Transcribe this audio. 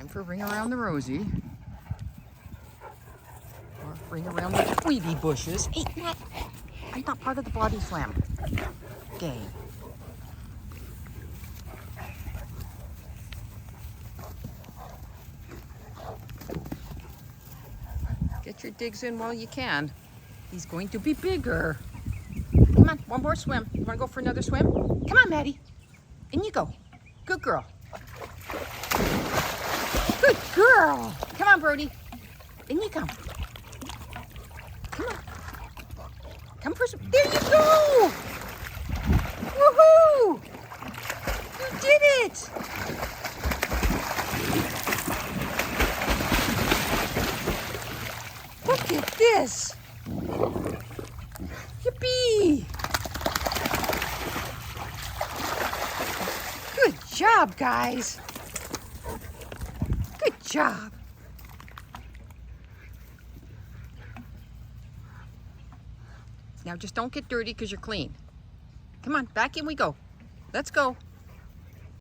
Time for Ring Around the Rosie. Or Ring Around the Tweety Bushes. Hey, Matt, I'm not part of the body slam game. Get your digs in while you can. He's going to be bigger. Come on, one more swim. You want to go for another swim? Come on, Maddie. In you go. Good girl. Good girl. Come on, Brodie. In you come. Come on. Come for some. There you go. Woohoo! You did it. Look at this. Yippee! Good job, guys. Good job. Now just don't get dirty because you're clean. Come on, back in we go. Let's go.